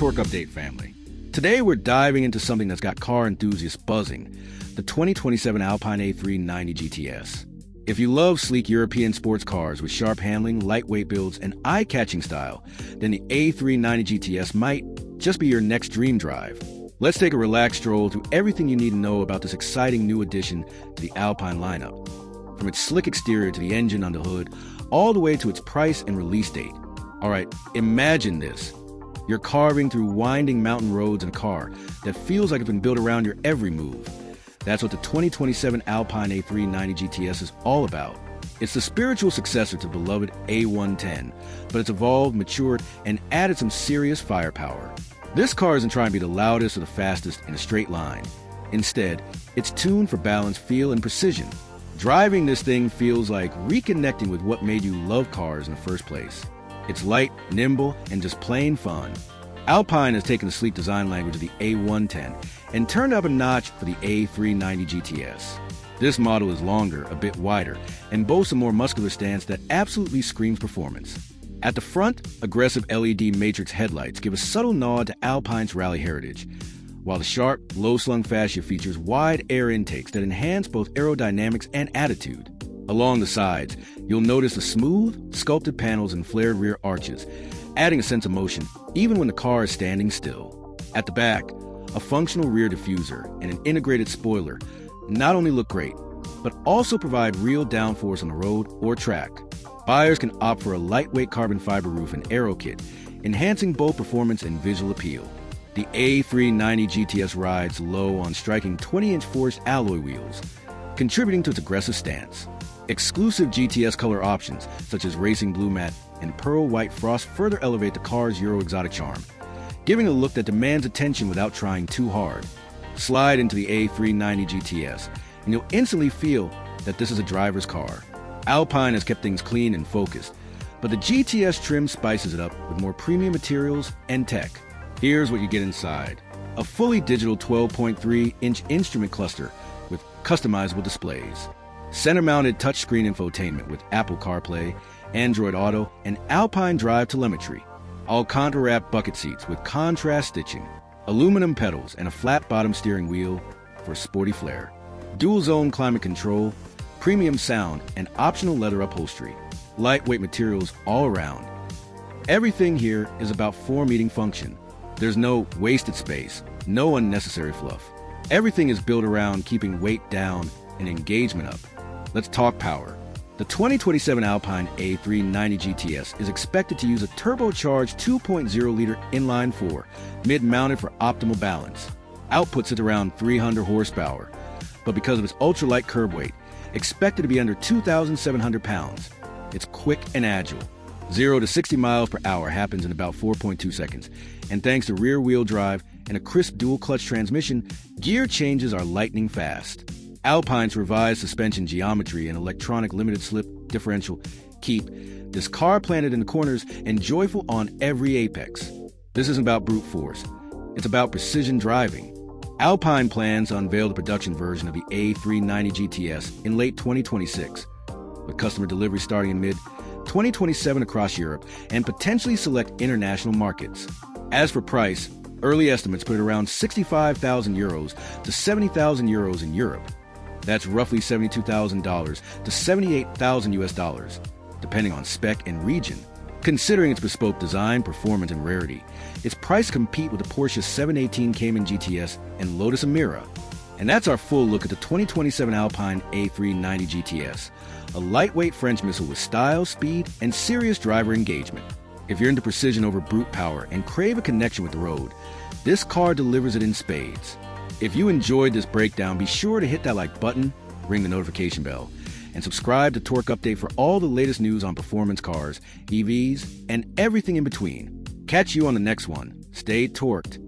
Torque Update family. Today we're diving into something that's got car enthusiasts buzzing, the 2027 Alpine A390 GTS. If you love sleek European sports cars with sharp handling, lightweight builds, and eye-catching style, then the A390 GTS might just be your next dream drive. Let's take a relaxed stroll through everything you need to know about this exciting new addition to the Alpine lineup. From its slick exterior to the engine on the hood, all the way to its price and release date. All right, imagine this. You're carving through winding mountain roads in a car that feels like it's been built around your every move. That's what the 2027 Alpine A390 GTS is all about. It's the spiritual successor to the beloved A110, but it's evolved, matured, and added some serious firepower. This car isn't trying to be the loudest or the fastest in a straight line. Instead, it's tuned for balance, feel, and precision. Driving this thing feels like reconnecting with what made you love cars in the first place. It's light, nimble, and just plain fun. Alpine has taken the sleek design language of the A110 and turned up a notch for the A390 GTS. This model is longer, a bit wider, and boasts a more muscular stance that absolutely screams performance. At the front, aggressive LED matrix headlights give a subtle nod to Alpine's rally heritage, while the sharp, low-slung fascia features wide air intakes that enhance both aerodynamics and attitude. Along the sides, you'll notice the smooth, sculpted panels and flared rear arches, adding a sense of motion even when the car is standing still. At the back, a functional rear diffuser and an integrated spoiler not only look great, but also provide real downforce on the road or track. Buyers can opt for a lightweight carbon fiber roof and aero kit, enhancing both performance and visual appeal. The A390 GTS rides low on striking 20-inch forged alloy wheels, contributing to its aggressive stance. Exclusive GTS color options, such as racing blue matte and pearl white frost, further elevate the car's Euro exotic charm, giving a look that demands attention without trying too hard. Slide into the A390 GTS, and you'll instantly feel that this is a driver's car. Alpine has kept things clean and focused, but the GTS trim spices it up with more premium materials and tech. Here's what you get inside. A fully digital 12.3-inch instrument cluster with customizable displays. Center-mounted touchscreen infotainment with Apple CarPlay, Android Auto, and Alpine Drive telemetry. Alcantara-wrapped bucket seats with contrast stitching. Aluminum pedals and a flat-bottom steering wheel for a sporty flair. Dual-zone climate control, premium sound, and optional leather upholstery. Lightweight materials all around. Everything here is about form meeting function. There's no wasted space, no unnecessary fluff. Everything is built around keeping weight down and engagement up. Let's talk power. The 2027 Alpine A390 GTS is expected to use a turbocharged 2.0-liter inline-4, mid-mounted for optimal balance. Output sits around 300 horsepower, but because of its ultralight curb weight, expected to be under 2,700 pounds. It's quick and agile. 0 to 60 miles per hour happens in about 4.2 seconds, and thanks to rear-wheel drive and a crisp dual-clutch transmission, gear changes are lightning fast. Alpine's revised suspension geometry and electronic limited-slip differential keep this car planted in the corners and joyful on every apex. This isn't about brute force. It's about precision driving. Alpine plans to unveil the production version of the A390 GTS in late 2026, with customer delivery starting in mid-2027 across Europe and potentially select international markets. As for price, early estimates put it around 65,000 euros to 70,000 euros in Europe. That's roughly $72,000 to $78,000, depending on spec and region. Considering its bespoke design, performance, and rarity, its price compete with the Porsche 718 Cayman GTS and Lotus Emira. And that's our full look at the 2027 Alpine A390 GTS, a lightweight French missile with style, speed, and serious driver engagement. If you're into precision over brute power and crave a connection with the road, this car delivers it in spades. If you enjoyed this breakdown, be sure to hit that like button, ring the notification bell, and subscribe to Torque Update for all the latest news on performance cars, EVs, and everything in between. Catch you on the next one. Stay torqued.